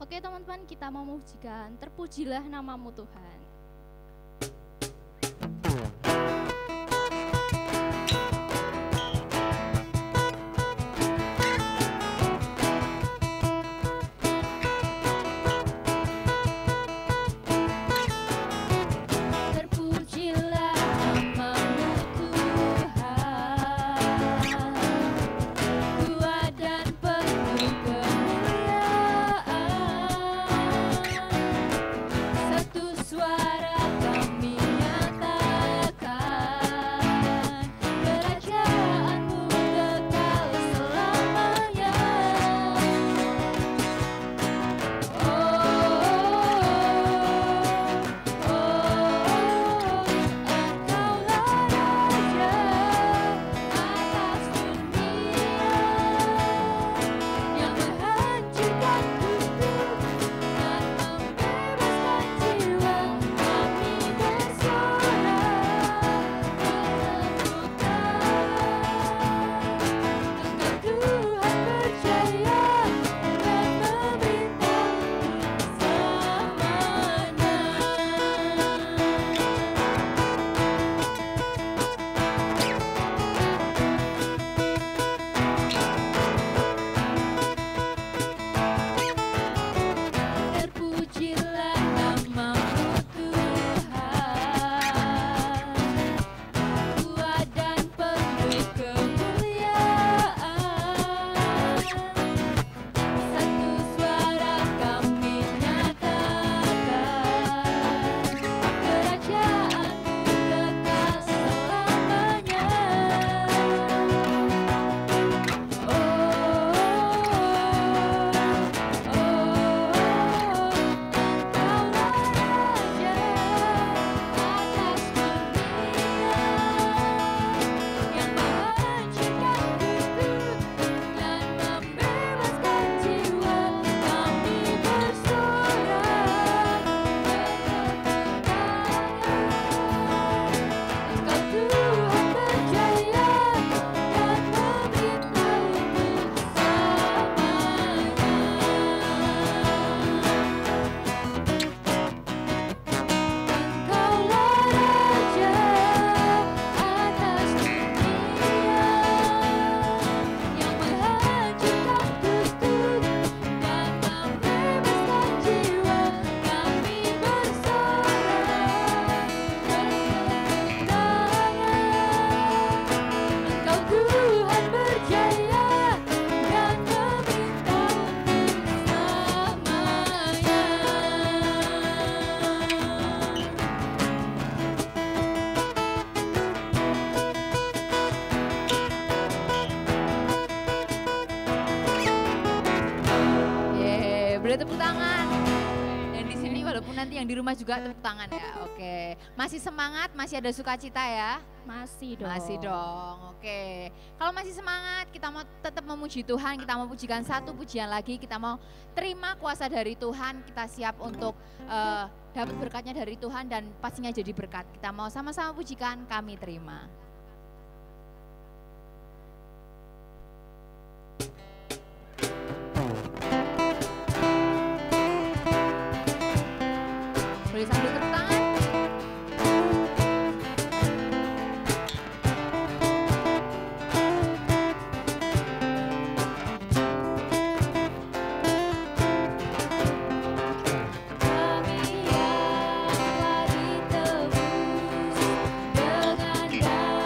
Oke teman-teman, kita mau memujikan Terpujilah Namamu Tuhan. Tepuk tangan. Dan di sini walaupun nanti yang di rumah juga tepuk tangan ya. Oke. Masih semangat, masih ada sukacita ya? Masih dong. Masih dong. Oke. Kalau masih semangat, kita mau tetap memuji Tuhan, kita mau pujikan satu pujian lagi, kita mau terima kuasa dari Tuhan, kita siap untuk dapat berkatnya dari Tuhan dan pastinya jadi berkat. Kita mau sama-sama pujikan, kami terima. Boleh sambil tepuk tangan. Kami yang telah ditebus dengan darah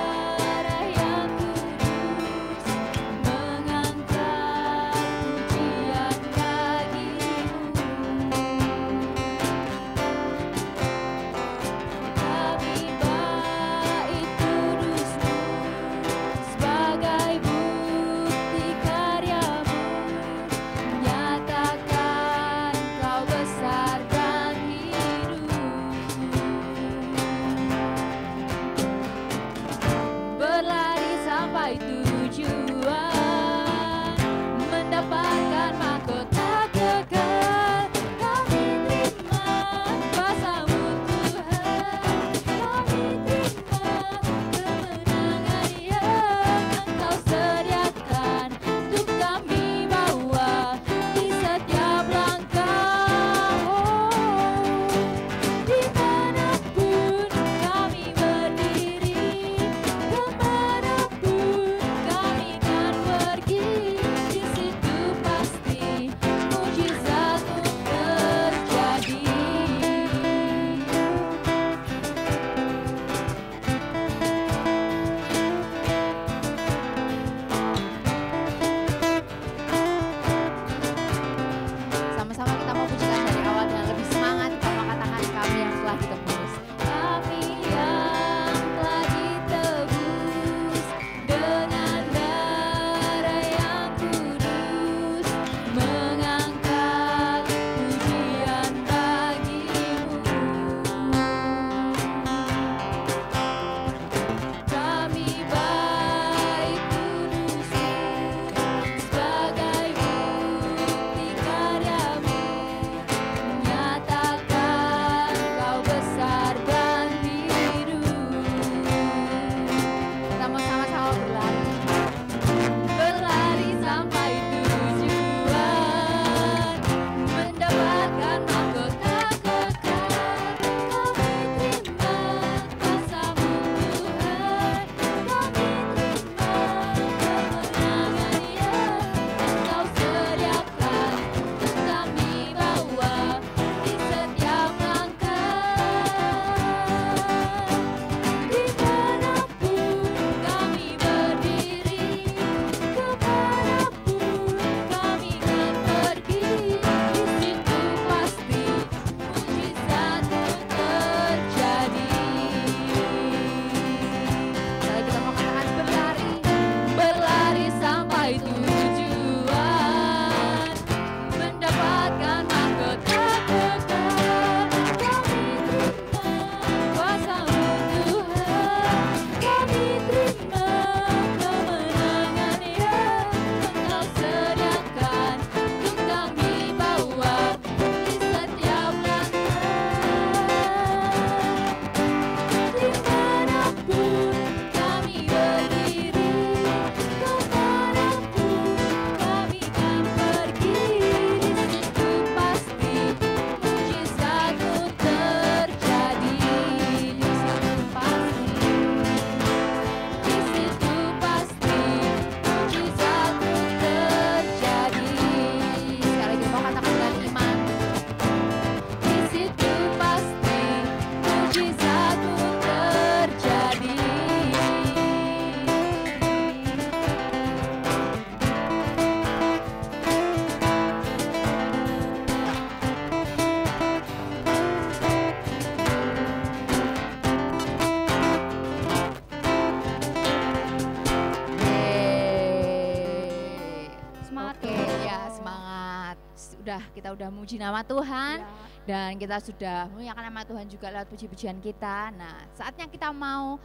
kita udah muji nama Tuhan. Ya. Dan kita sudah memuliakan nama Tuhan juga lewat puji-pujian kita. Nah, saatnya kita mau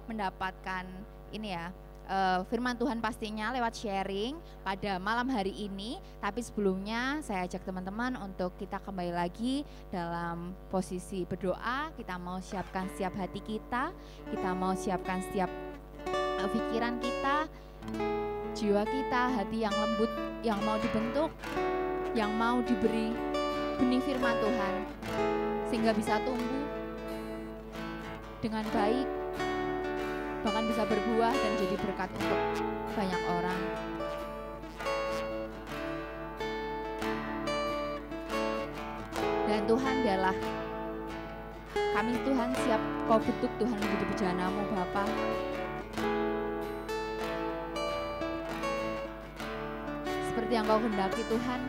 mendapatkan ini ya, firman Tuhan pastinya lewat sharing pada malam hari ini. Tapi sebelumnya saya ajak teman-teman untuk kita kembali lagi dalam posisi berdoa. Kita mau siapkan setiap hati kita, kita mau siapkan setiap pikiran kita, jiwa kita, hati yang lembut, yang mau dibentuk, yang mau diberi benih firman Tuhan, sehingga bisa tumbuh dengan baik, bahkan bisa berbuah dan jadi berkat untuk banyak orang. Dan Tuhan, biarlah kami Tuhan siap Kau bentuk Tuhan menjadi bejana-Mu Bapa. Seperti yang Kau kehendaki Tuhan,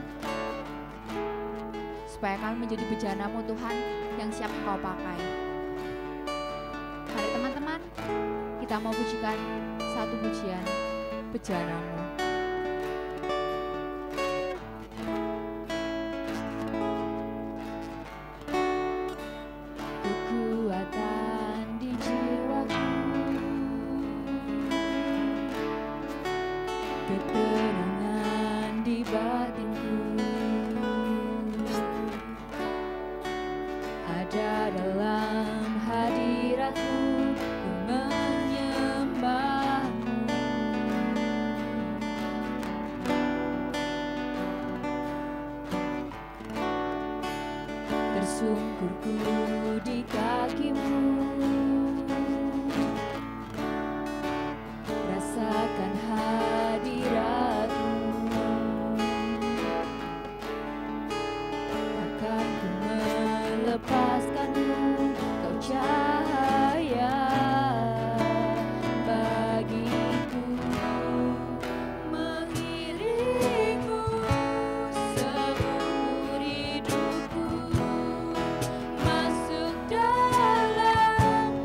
supaya kami menjadi bejana-Mu Tuhan yang siap Engkau pakai. Mari teman-teman, kita mau pujikan satu pujian bejana-Mu. Kekuatan di jiwaku, ketenangan di batinku, ada dalam hadirat-Mu, ku menyembah-Mu. Tersungkurku di kaki-Mu, rasakan hadirat-Mu, akan ku melepaskan-Mu, Kau cahaya bagiku, mengiringku seumur hidupku, masuk dalam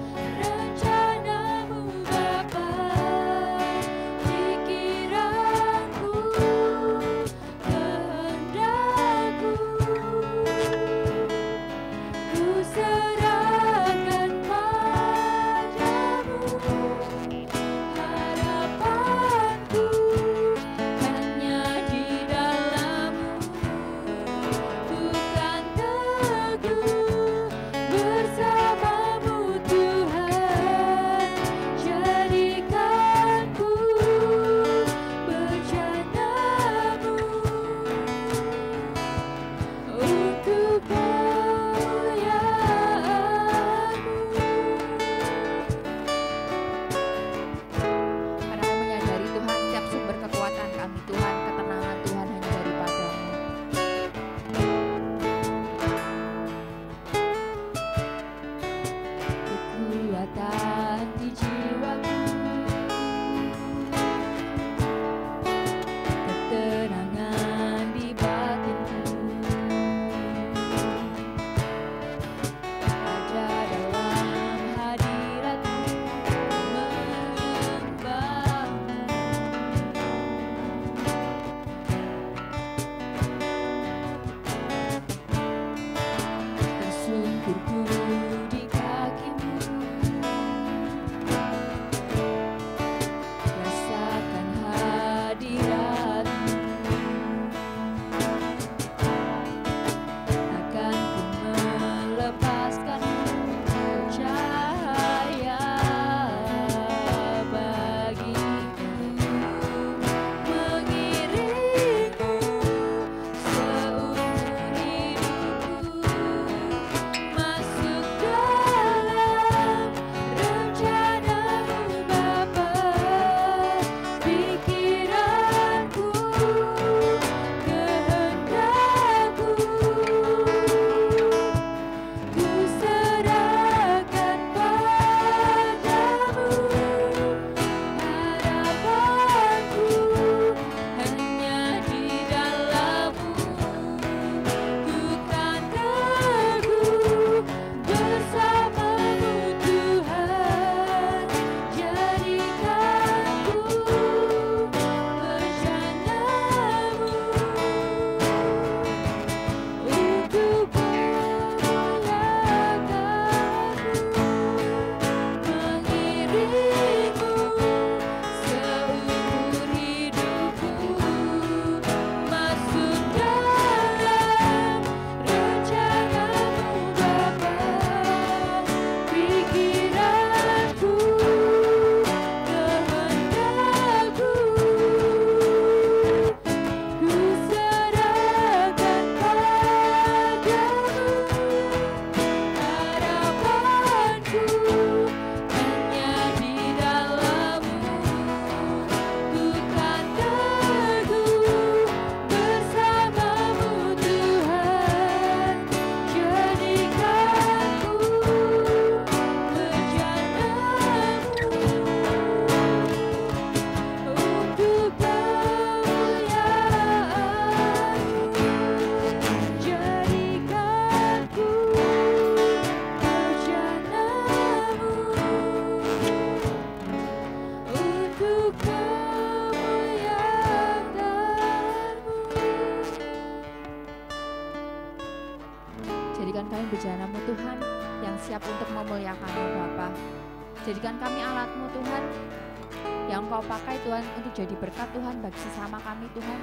Jadikan kami bejana-Mu Tuhan yang siap untuk memuliakan-Mu Bapa. Jadikan kami alat-Mu Tuhan yang Kau pakai Tuhan untuk jadi berkat Tuhan bagi sesama kami Tuhan.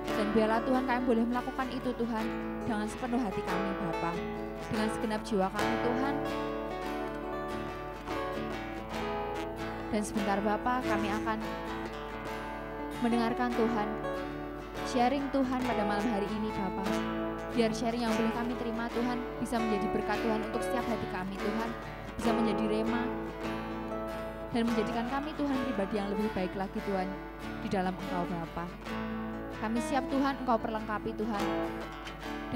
Dan biarlah Tuhan kami boleh melakukan itu Tuhan dengan sepenuh hati kami Bapa, dengan segenap jiwa kami Tuhan. Dan sebentar Bapa kami akan mendengarkan Tuhan, sharing Tuhan pada malam hari ini Bapa. Biar sharing yang boleh kami terima Tuhan bisa menjadi berkat Tuhan untuk setiap hati kami Tuhan, bisa menjadi rema dan menjadikan kami Tuhan pribadi yang lebih baik lagi Tuhan di dalam Engkau Bapa. Kami siap Tuhan, Engkau perlengkapi Tuhan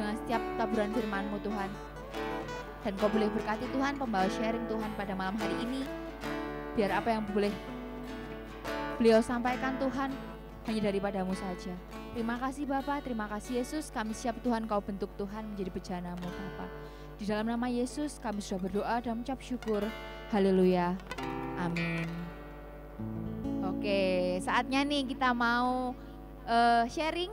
dengan setiap taburan firman-Mu Tuhan. Dan Kau boleh berkati Tuhan pembawa sharing Tuhan pada malam hari ini. Biar apa yang boleh beliau sampaikan Tuhan hanya daripada-Mu saja. Terima kasih Bapa, terima kasih Yesus. Kami siap Tuhan Kau bentuk Tuhan menjadi bejana-Mu Bapa. Di dalam nama Yesus kami sudah berdoa dan mengucap syukur. Haleluya. Amin. Oke, saatnya nih kita mau sharing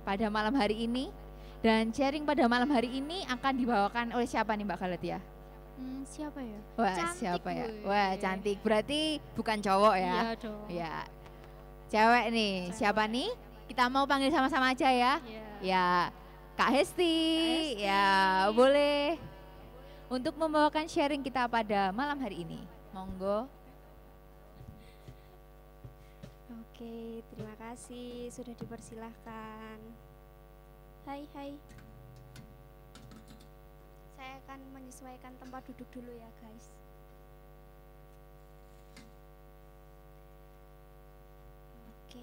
pada malam hari ini. Dan sharing pada malam hari ini akan dibawakan oleh siapa nih Mbak Galatia? Siapa ya? Wah, Cantik siapa ya? gue. Wah, cantik. Berarti bukan cowok ya? Iya dong. Ya. Cewek nih. Cewek. Siapa nih? Kita mau panggil sama-sama aja ya. Iya. Ya, Kak Hesti. Ya, boleh. Untuk membawakan sharing kita pada malam hari ini. Monggo. Oke, terima kasih sudah dipersilahkan. Hai. Saya akan menyesuaikan tempat duduk dulu ya, guys. Oke.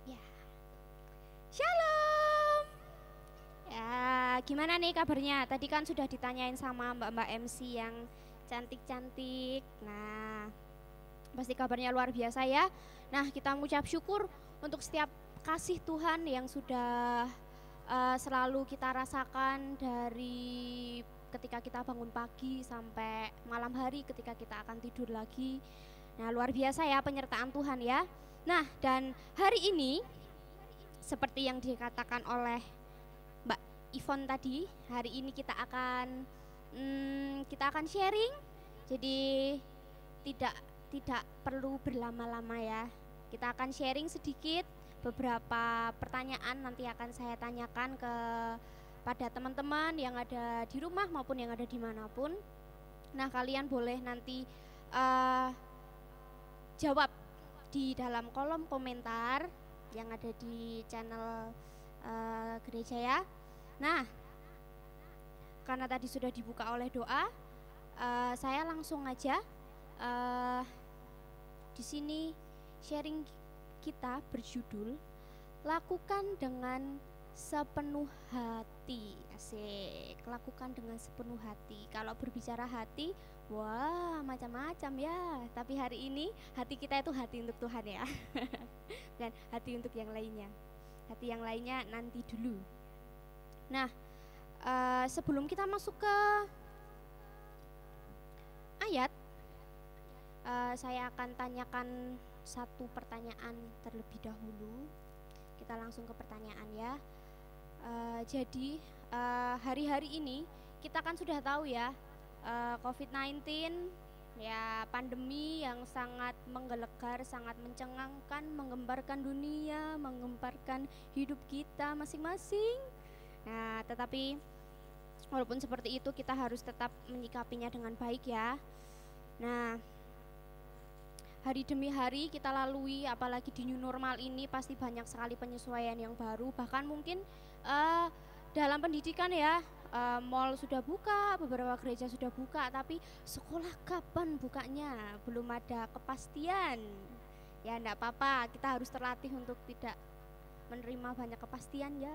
Ya. Shalom. Ya, gimana nih kabarnya? Tadi kan sudah ditanyain sama mbak-mbak MC yang cantik-cantik. Nah, pasti kabarnya luar biasa ya. Nah, kita mengucap syukur untuk setiap kasih Tuhan yang sudah selalu kita rasakan dari ketika kita bangun pagi sampai malam hari ketika kita akan tidur lagi. Nah, luar biasa ya penyertaan Tuhan ya. Nah, dan hari ini seperti yang dikatakan oleh Mbak Ivon tadi, hari ini kita akan sharing. Jadi tidak perlu berlama-lama ya. Kita akan sharing sedikit, beberapa pertanyaan nanti akan saya tanyakan pada teman-teman yang ada di rumah maupun yang ada dimanapun. Nah, kalian boleh nanti jawab di dalam kolom komentar yang ada di channel gereja ya. Nah, karena tadi sudah dibuka oleh doa, saya langsung aja di sini sharing kita berjudul lakukan dengan sepenuh hati. Asik, lakukan dengan sepenuh hati. Kalau berbicara hati, wah macam-macam ya. Tapi hari ini hati kita itu hati untuk Tuhan ya. Dan hati untuk yang lainnya. Hati yang lainnya nanti dulu. Nah, sebelum kita masuk ke ayat, saya akan tanyakan satu pertanyaan terlebih dahulu. Kita langsung ke pertanyaan ya. Jadi hari-hari ini kita kan sudah tahu ya, COVID-19 ya, pandemi yang sangat menggelegar, sangat mencengangkan, menggemparkan dunia, menggemparkan hidup kita masing-masing. Nah, tetapi walaupun seperti itu kita harus tetap menyikapinya dengan baik ya. Nah, hari demi hari kita lalui, apalagi di new normal ini pasti banyak sekali penyesuaian yang baru. Bahkan mungkin dalam pendidikan ya, mall sudah buka, beberapa gereja sudah buka, tapi sekolah kapan bukanya belum ada kepastian. Ya enggak apa-apa, kita harus terlatih untuk tidak menerima banyak kepastian ya.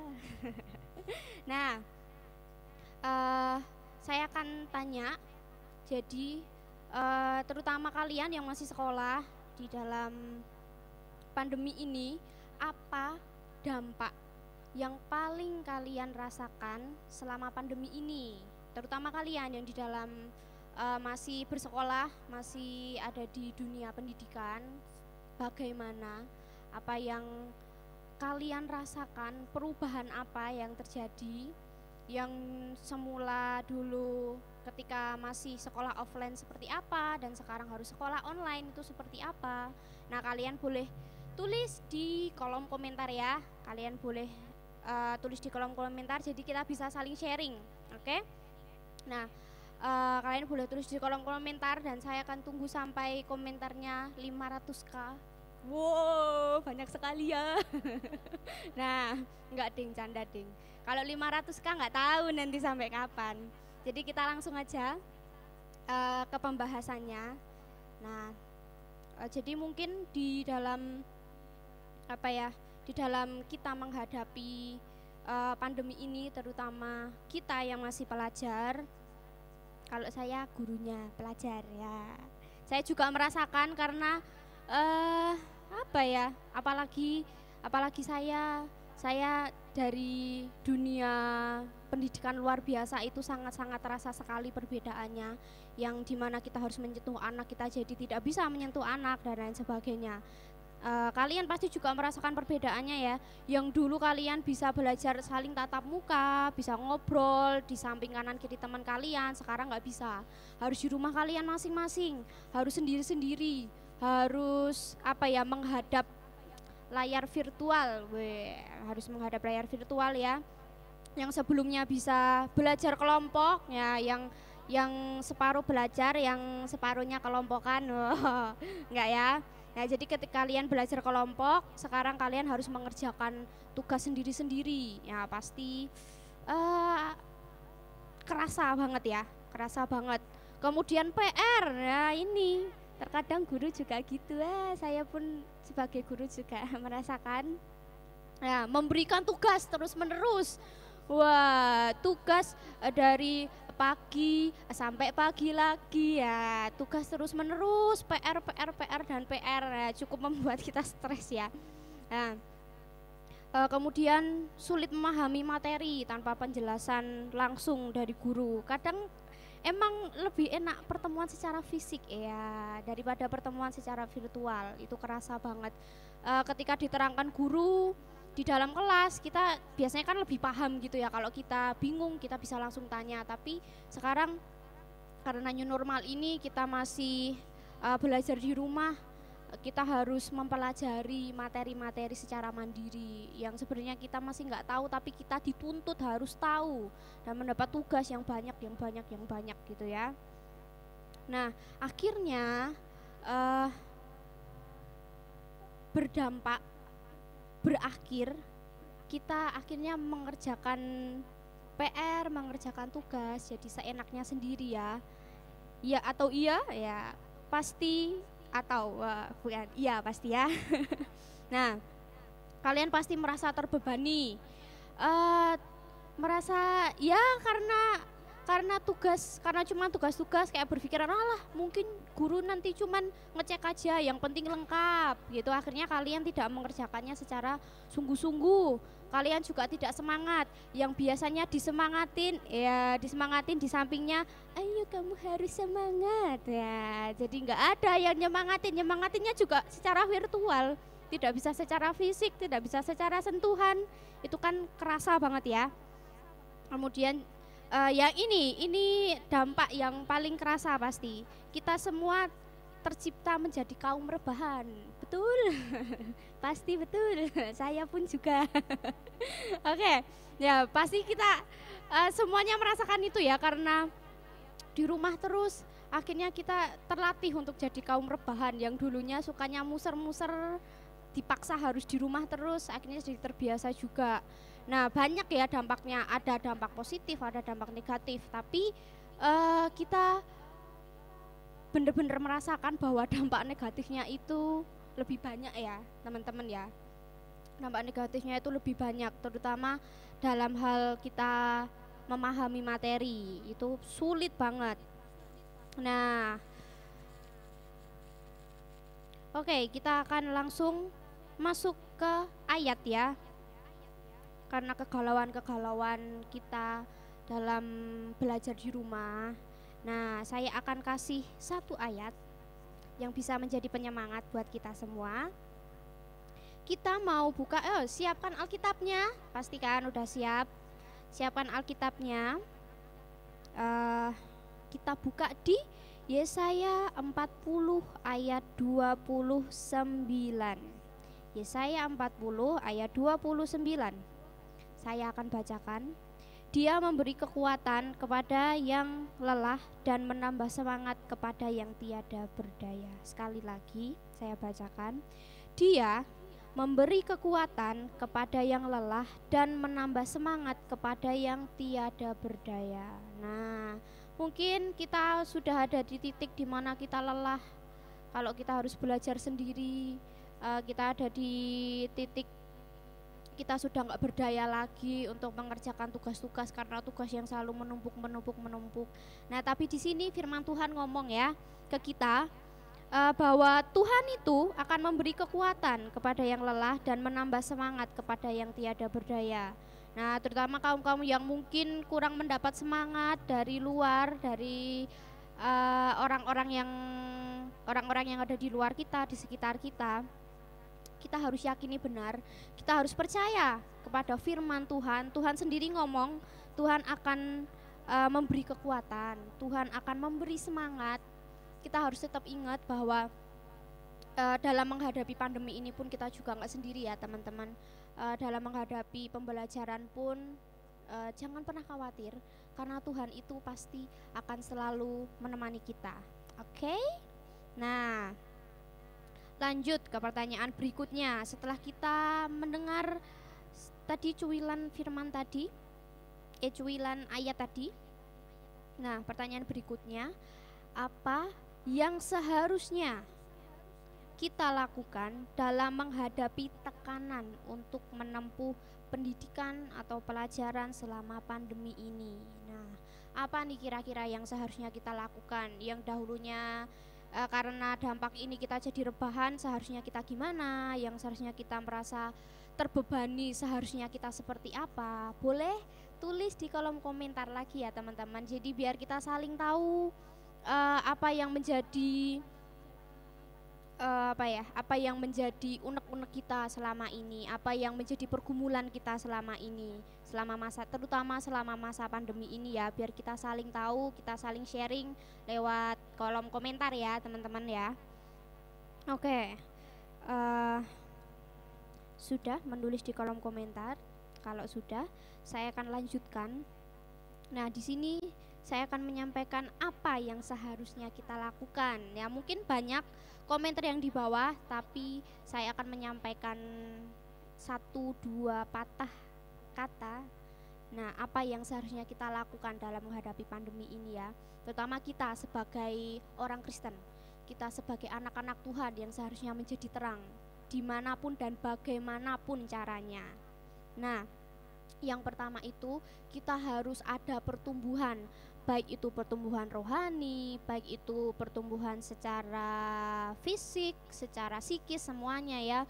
Nah, saya akan tanya, jadi terutama kalian yang masih sekolah di dalam pandemi ini, apa dampak yang paling kalian rasakan selama pandemi ini? Terutama kalian yang di dalam masih bersekolah, masih ada di dunia pendidikan, bagaimana apa yang kalian rasakan, perubahan apa yang terjadi, yang semula dulu ketika masih sekolah offline seperti apa dan sekarang harus sekolah online itu seperti apa. Nah, kalian boleh tulis di kolom komentar ya. Kalian boleh tulis di kolom komentar, jadi kita bisa saling sharing, oke? Nah, kalian boleh tulis di kolom komentar dan saya akan tunggu sampai komentarnya 500k. Wow, banyak sekali ya. Nah, enggak ding, canda ding. Kalau 500k enggak tahu nanti sampai kapan. Jadi kita langsung aja ke pembahasannya. Nah, jadi mungkin di dalam di dalam kita menghadapi pandemi ini, terutama kita yang masih pelajar. Kalau saya gurunya pelajar ya. Saya juga merasakan karena apalagi saya dari dunia pendidikan luar biasa itu sangat-sangat terasa sekali perbedaannya, yang dimana kita harus menyentuh anak, kita jadi tidak bisa menyentuh anak dan lain sebagainya. Kalian pasti juga merasakan perbedaannya ya, yang dulu kalian bisa belajar saling tatap muka, bisa ngobrol di samping kanan kiri teman kalian, sekarang nggak bisa, harus di rumah kalian masing-masing, harus sendiri-sendiri, harus menghadap layar virtual, harus menghadap layar virtual ya. Yang sebelumnya bisa belajar kelompok ya, yang separuh belajar, yang separuhnya kelompokan, enggak ya. Nah, jadi ketika kalian belajar kelompok, sekarang kalian harus mengerjakan tugas sendiri-sendiri. Ya pasti kerasa banget. Kemudian PR, ya ini terkadang guru juga gitu, saya pun sebagai guru juga merasakan. Nah, memberikan tugas terus-menerus. Wah, tugas dari pagi sampai pagi lagi ya, tugas terus-menerus, PR dan PR, ya, cukup membuat kita stres ya. Nah, kemudian sulit memahami materi tanpa penjelasan langsung dari guru. Kadang emang lebih enak pertemuan secara fisik ya daripada pertemuan secara virtual, itu kerasa banget. Ketika diterangkan guru di dalam kelas, kita biasanya kan lebih paham gitu ya, kalau kita bingung kita bisa langsung tanya. Tapi sekarang karena new normal ini kita masih belajar di rumah, kita harus mempelajari materi-materi secara mandiri yang sebenarnya kita masih nggak tahu, tapi kita dituntut harus tahu dan mendapat tugas yang banyak gitu ya. Nah, akhirnya berakhir kita akhirnya mengerjakan PR, mengerjakan tugas jadi seenaknya sendiri ya. Iya atau iya ya pasti, atau bukan iya pasti ya. Nah, kalian pasti merasa terbebani, merasa ya karena cuma tugas-tugas, kayak berpikiran alah mungkin guru nanti cuman ngecek aja, yang penting lengkap gitu. Akhirnya kalian tidak mengerjakannya secara sungguh-sungguh, kalian juga tidak semangat. Yang biasanya disemangatin di sampingnya, ayo kamu harus semangat ya, jadi nggak ada yang nyemangatinnya juga secara virtual, tidak bisa secara fisik, tidak bisa secara sentuhan. Itu kan kerasa banget ya. Kemudian yang ini dampak yang paling kerasa pasti. Kita semua tercipta menjadi kaum rebahan, betul? Pasti betul, saya pun juga. Oke, ya pasti kita semuanya merasakan itu ya, karena di rumah terus. Akhirnya kita terlatih untuk jadi kaum rebahan, yang dulunya sukanya muser-muser, dipaksa harus di rumah terus, akhirnya jadi terbiasa juga. Nah, banyak ya dampaknya, ada dampak positif, ada dampak negatif, tapi kita benar-benar merasakan bahwa dampak negatifnya itu lebih banyak ya teman-teman ya. Dampak negatifnya itu lebih banyak, terutama dalam hal kita memahami materi, itu sulit banget. Nah, oke, kita akan langsung masuk ke ayat ya. Karena kegalauan kita dalam belajar di rumah. Nah, saya akan kasih satu ayat yang bisa menjadi penyemangat buat kita semua. Kita mau buka, siapkan Alkitabnya, pastikan udah siap. Siapkan Alkitabnya. Kita buka di Yesaya 40 ayat 29. Yesaya 40 ayat 29. Saya akan bacakan. Dia memberi kekuatan kepada yang lelah dan menambah semangat kepada yang tiada berdaya. Sekali lagi saya bacakan. Dia memberi kekuatan kepada yang lelah dan menambah semangat kepada yang tiada berdaya. Nah, mungkin kita sudah ada di titik di mana kita lelah. Kalau kita harus belajar sendiri, kita ada di titik kita sudah nggak berdaya lagi untuk mengerjakan tugas-tugas karena tugas yang selalu menumpuk. Nah, tapi di sini firman Tuhan ngomong ya ke kita bahwa Tuhan itu akan memberi kekuatan kepada yang lelah dan menambah semangat kepada yang tiada berdaya. Nah, terutama kaum-kaum yang mungkin kurang mendapat semangat dari luar, dari orang-orang yang ada di luar kita, di sekitar kita. Kita harus yakini benar, kita harus percaya kepada firman Tuhan. Tuhan sendiri ngomong, Tuhan akan memberi kekuatan, Tuhan akan memberi semangat. Kita harus tetap ingat bahwa dalam menghadapi pandemi ini pun kita juga nggak sendiri ya teman-teman. Dalam menghadapi pembelajaran pun jangan pernah khawatir, karena Tuhan itu pasti akan selalu menemani kita. Oke? Nah, lanjut ke pertanyaan berikutnya. Setelah kita mendengar tadi cuilan firman tadi, cuilan ayat tadi. Nah, pertanyaan berikutnya, apa yang seharusnya kita lakukan dalam menghadapi tekanan untuk menempuh pendidikan atau pelajaran selama pandemi ini? Nah, apa nih kira-kira yang seharusnya kita lakukan? Yang dahulunya karena dampak ini kita jadi rebahan, seharusnya kita gimana? Yang seharusnya kita merasa terbebani, seharusnya kita seperti apa? Boleh tulis di kolom komentar lagi ya teman-teman. Jadi biar kita saling tahu apa yang menjadi apa yang menjadi unek-unek kita selama ini, apa yang menjadi pergumulan kita selama ini, terutama selama masa pandemi ini ya, biar kita saling tahu, kita saling sharing lewat kolom komentar ya teman-teman ya. Oke, sudah menulis di kolom komentar? Kalau sudah, saya akan lanjutkan. Nah, di sini saya akan menyampaikan apa yang seharusnya kita lakukan. Ya, mungkin banyak komentar yang di bawah, tapi saya akan menyampaikan 1-2 patah kata. Nah, apa yang seharusnya kita lakukan dalam menghadapi pandemi ini ya, terutama kita sebagai orang Kristen, kita sebagai anak-anak Tuhan yang seharusnya menjadi terang dimanapun dan bagaimanapun caranya. Nah, yang pertama itu kita harus ada pertumbuhan, baik itu pertumbuhan rohani, baik itu pertumbuhan secara fisik, secara psikis, semuanya ya.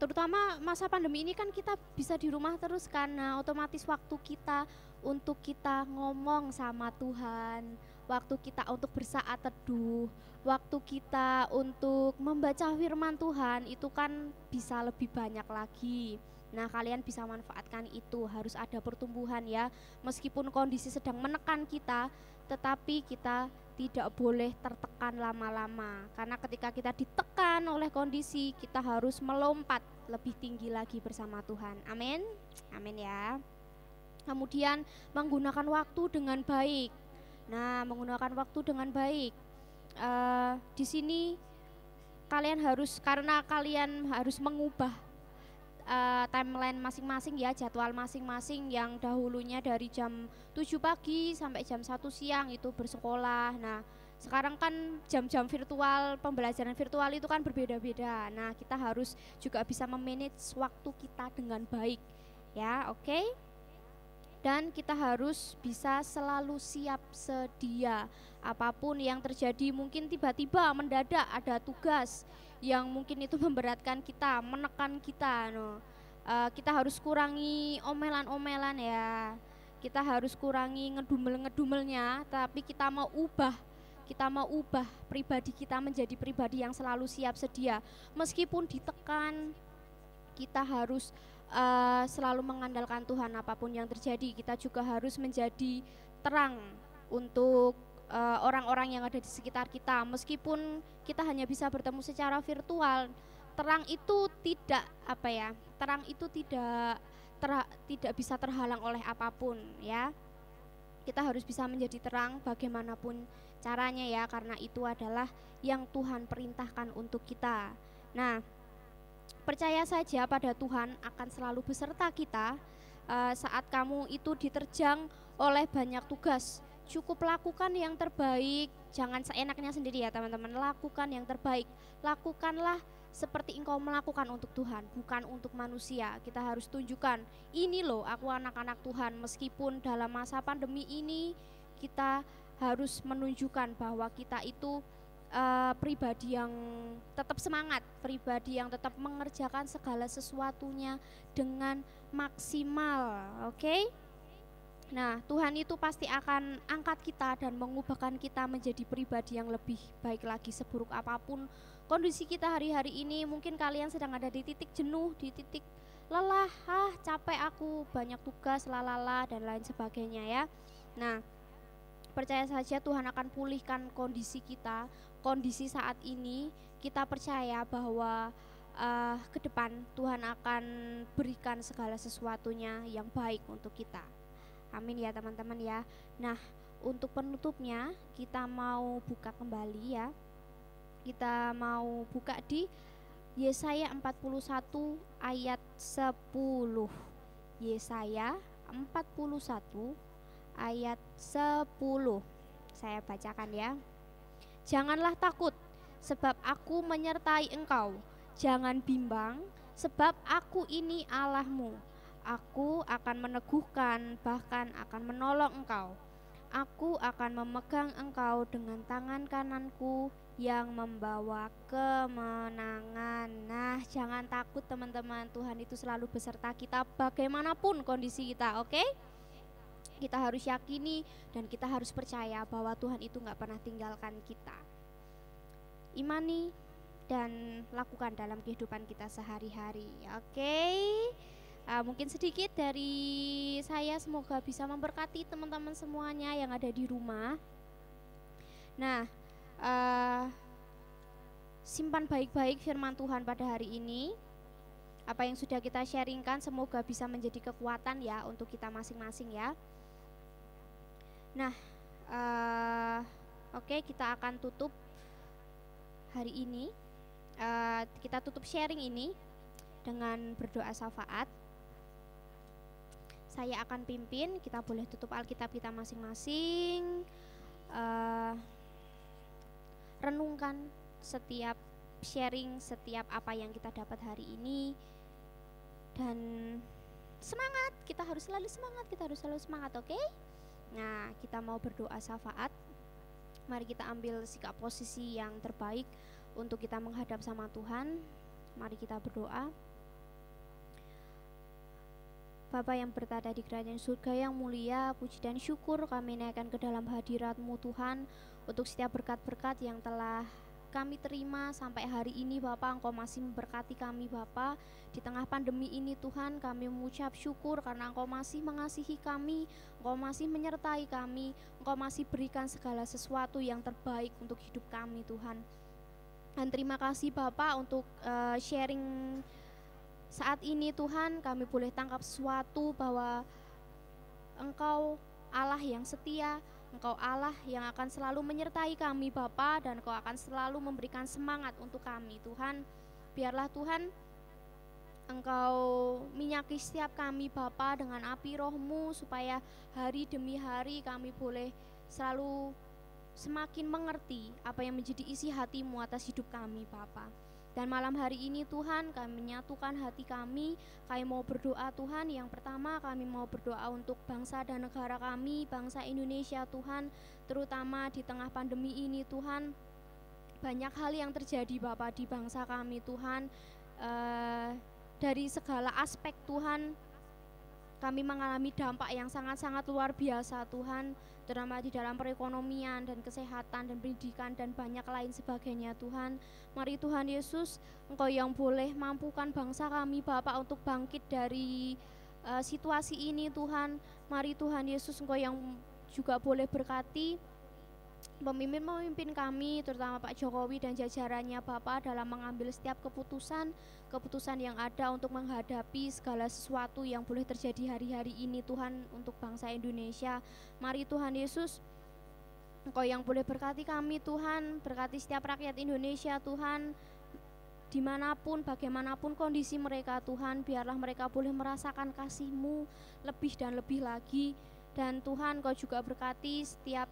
Terutama masa pandemi ini kan kita bisa di rumah terus, karena otomatis waktu kita untuk kita ngomong sama Tuhan, waktu kita untuk bersaat teduh, waktu kita untuk membaca firman Tuhan itu kan bisa lebih banyak lagi. Nah, kalian bisa manfaatkan itu, harus ada pertumbuhan ya. Meskipun kondisi sedang menekan kita, tetapi kita tidak boleh tertekan lama-lama. Karena ketika kita ditekan oleh kondisi, kita harus melompat lebih tinggi lagi bersama Tuhan. Amin. Amin ya. Kemudian menggunakan waktu dengan baik. Nah, menggunakan waktu dengan baik. Di sini karena kalian harus mengubah timeline masing-masing ya, jadwal masing-masing. Yang dahulunya dari jam 7 pagi sampai jam 1 siang itu bersekolah. Nah, sekarang kan jam-jam virtual, pembelajaran virtual itu kan berbeda-beda. Nah, kita harus juga bisa memanage waktu kita dengan baik ya, oke? Dan kita harus bisa selalu siap sedia apapun yang terjadi. Mungkin tiba-tiba mendadak ada tugas yang mungkin itu memberatkan kita, menekan kita. Kita harus kurangi omelan-omelan ya. Kita harus kurangi ngedumel-ngedumelnya, tapi kita mau ubah pribadi kita menjadi pribadi yang selalu siap sedia. Meskipun ditekan, kita harus selalu mengandalkan Tuhan. Apapun yang terjadi, kita juga harus menjadi terang untuk orang-orang yang ada di sekitar kita. Meskipun kita hanya bisa bertemu secara virtual, terang itu tidak tidak bisa terhalang oleh apapun ya. Kita harus bisa menjadi terang bagaimanapun caranya ya, karena itu adalah yang Tuhan perintahkan untuk kita. Nah, percaya saja pada Tuhan akan selalu beserta kita saat kamu itu diterjang oleh banyak tugas. Cukup lakukan yang terbaik, jangan seenaknya sendiri ya teman-teman. Lakukan yang terbaik, lakukanlah seperti engkau melakukan untuk Tuhan, bukan untuk manusia. Kita harus tunjukkan, ini loh aku anak-anak Tuhan. Meskipun dalam masa pandemi ini kita harus menunjukkan bahwa kita itu pribadi yang tetap semangat, pribadi yang tetap mengerjakan segala sesuatunya dengan maksimal. Oke? Nah, Tuhan itu pasti akan angkat kita dan mengubahkan kita menjadi pribadi yang lebih baik lagi. Seburuk apapun kondisi kita hari-hari ini, mungkin kalian sedang ada di titik jenuh, di titik lelah, capek aku, banyak tugas, lalala dan lain sebagainya ya. Nah, percaya saja Tuhan akan pulihkan kondisi kita, kondisi saat ini. Kita percaya bahwa ke depan Tuhan akan berikan segala sesuatunya yang baik untuk kita. Amin ya teman-teman ya. Nah, untuk penutupnya kita mau buka kembali ya. Kita mau buka di Yesaya 41 ayat 10. Yesaya 41 ayat 10. Saya bacakan ya. Janganlah takut, sebab aku menyertai engkau. Jangan bimbang, sebab aku ini Allahmu. Aku akan meneguhkan, bahkan akan menolong engkau. Aku akan memegang engkau dengan tangan kananku yang membawa kemenangan. Nah, jangan takut teman-teman, Tuhan itu selalu beserta kita bagaimanapun kondisi kita, oke? Kita harus yakini dan kita harus percaya bahwa Tuhan itu gak pernah tinggalkan kita. Imani dan lakukan dalam kehidupan kita sehari-hari, oke? Mungkin sedikit dari saya, semoga bisa memberkati teman-teman semuanya yang ada di rumah. Nah, simpan baik-baik firman Tuhan pada hari ini. Apa yang sudah kita sharingkan semoga bisa menjadi kekuatan ya untuk kita masing-masing ya. Nah, oke, kita akan tutup hari ini. Kita tutup sharing ini dengan berdoa syafaat. Saya akan pimpin, kita boleh tutup Alkitab kita masing-masing. Renungkan setiap sharing, setiap apa yang kita dapat hari ini. Dan semangat, kita harus selalu semangat, oke? Nah, kita mau berdoa syafaat. Mari kita ambil sikap posisi yang terbaik untuk kita menghadap sama Tuhan. Mari kita berdoa. Bapa yang berada di kerajaan surga yang mulia, puji dan syukur kami naikkan ke dalam hadirat-Mu Tuhan untuk setiap berkat-berkat yang telah kami terima sampai hari ini. Bapa, Engkau masih memberkati kami Bapa. Di tengah pandemi ini Tuhan, kami mengucap syukur karena Engkau masih mengasihi kami, Engkau masih menyertai kami, Engkau masih berikan segala sesuatu yang terbaik untuk hidup kami Tuhan. Dan terima kasih Bapa untuk sharing saat ini Tuhan, kami boleh tangkap sesuatu bahwa Engkau Allah yang setia, Engkau Allah yang akan selalu menyertai kami Bapa, dan Engkau akan selalu memberikan semangat untuk kami Tuhan. Biarlah Tuhan Engkau minyaki setiap kami Bapa dengan api Roh-Mu, supaya hari demi hari kami boleh selalu semakin mengerti apa yang menjadi isi hati-Mu atas hidup kami Bapa. Dan malam hari ini Tuhan, kami menyatukan hati kami mau berdoa Tuhan. Yang pertama, kami mau berdoa untuk bangsa dan negara kami, bangsa Indonesia Tuhan. Terutama di tengah pandemi ini Tuhan, banyak hal yang terjadi Bapa di bangsa kami Tuhan. Dari segala aspek Tuhan, kami mengalami dampak yang sangat-sangat luar biasa Tuhan, terutama di dalam perekonomian dan kesehatan dan pendidikan dan banyak lain sebagainya Tuhan. Mari Tuhan Yesus, Engkau yang boleh mampukan bangsa kami Bapak untuk bangkit dari situasi ini Tuhan. Mari Tuhan Yesus, Engkau yang juga boleh berkati pemimpin-pemimpin kami, terutama Pak Jokowi dan jajarannya Bapak, dalam mengambil setiap keputusan yang ada untuk menghadapi segala sesuatu yang boleh terjadi hari-hari ini Tuhan untuk bangsa Indonesia. Mari Tuhan Yesus, Engkau yang boleh berkati kami Tuhan, berkati setiap rakyat Indonesia Tuhan, dimanapun, bagaimanapun kondisi mereka Tuhan, biarlah mereka boleh merasakan kasih-Mu lebih dan lebih lagi. Dan Tuhan, Kau juga berkati setiap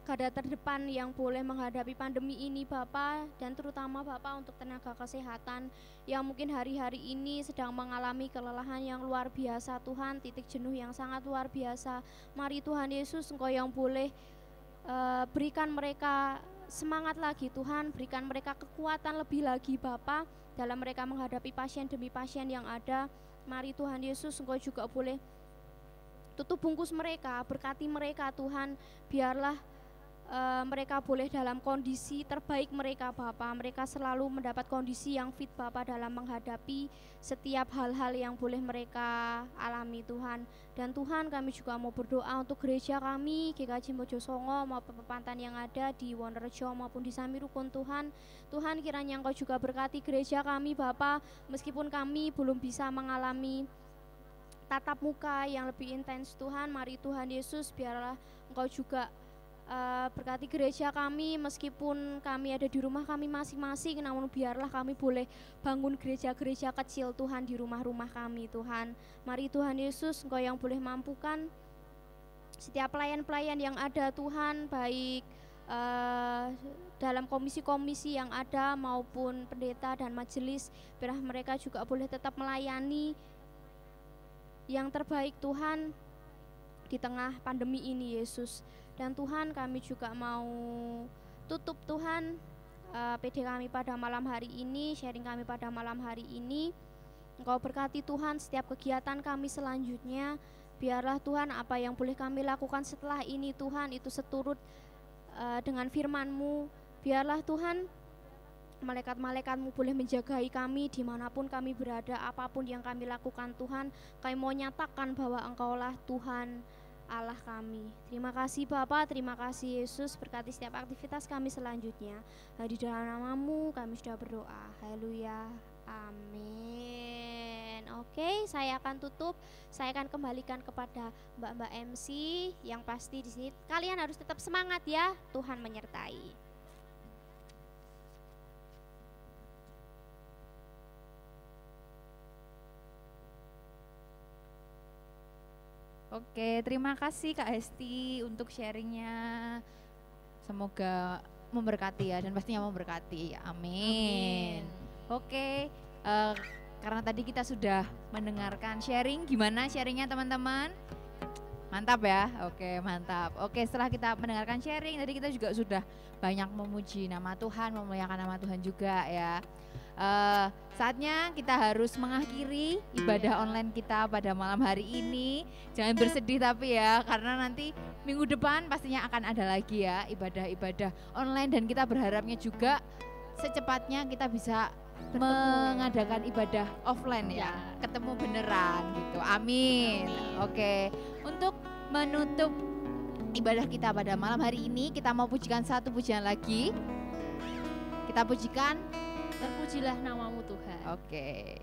garda terdepan yang boleh menghadapi pandemi ini Bapak, dan terutama Bapak untuk tenaga kesehatan yang mungkin hari-hari ini sedang mengalami kelelahan yang luar biasa Tuhan, titik jenuh yang sangat luar biasa. Mari Tuhan Yesus, Engkau yang boleh berikan mereka semangat lagi Tuhan, berikan mereka kekuatan lebih lagi Bapak dalam mereka menghadapi pasien demi pasien yang ada. Mari Tuhan Yesus, Engkau juga boleh tutup bungkus mereka, berkati mereka Tuhan, biarlah mereka boleh dalam kondisi terbaik mereka Bapa, mereka selalu mendapat kondisi yang fit Bapa dalam menghadapi setiap hal-hal yang boleh mereka alami Tuhan. Dan Tuhan, kami juga mau berdoa untuk gereja kami GKJ Mojosongo maupun Pepantan yang ada di Wonorejo maupun di Samirukun Tuhan. Tuhan, kiranya Engkau juga berkati gereja kami Bapa, meskipun kami belum bisa mengalami tatap muka yang lebih intens Tuhan. Mari Tuhan Yesus, biarlah Engkau juga berkati gereja kami, meskipun kami ada di rumah kami masing-masing, namun biarlah kami boleh bangun gereja-gereja kecil Tuhan di rumah-rumah kami Tuhan. Mari Tuhan Yesus, Engkau yang boleh mampukan setiap pelayan-pelayan yang ada Tuhan, baik dalam komisi-komisi yang ada maupun pendeta dan majelis, biarlah mereka juga boleh tetap melayani yang terbaik Tuhan di tengah pandemi ini Yesus. Dan Tuhan, kami juga mau tutup Tuhan PD kami pada malam hari ini, sharing kami pada malam hari ini. Engkau berkati Tuhan setiap kegiatan kami selanjutnya. Biarlah Tuhan apa yang boleh kami lakukan setelah ini Tuhan, itu seturut dengan firman-Mu. Biarlah Tuhan malaikat-malaikat-Mu boleh menjagai kami dimanapun kami berada, apapun yang kami lakukan Tuhan. Kami mau nyatakan bahwa Engkaulah Tuhan Allah kami. Terima kasih Bapa, terima kasih Yesus, berkati setiap aktivitas kami selanjutnya. Di dalam nama-Mu kami sudah berdoa. Haleluya. Amin. Oke, saya akan tutup. Saya akan kembalikan kepada Mbak-mbak MC yang pasti di sini. Kalian harus tetap semangat ya. Tuhan menyertai. Oke, terima kasih Kak Hesti untuk sharingnya. Semoga memberkati ya, dan pastinya memberkati. Amin. Oke, karena tadi kita sudah mendengarkan sharing, gimana sharingnya teman-teman? Mantap ya? Oke, mantap. Oke, setelah kita mendengarkan sharing, tadi kita juga sudah banyak memuji nama Tuhan, memuliakan nama Tuhan juga ya. Saatnya kita harus mengakhiri ibadah online kita pada malam hari ini. Jangan bersedih tapi ya, karena nanti minggu depan pastinya akan ada lagi ya ibadah-ibadah online, dan kita berharapnya juga secepatnya kita bisa mengadakan ibadah offline ya, ketemu beneran gitu. Amin. Oke, untuk menutup ibadah kita pada malam hari ini, kita mau pujikan satu pujian lagi. Kita pujikan Terpujilah nama-Mu Tuhan. Oke.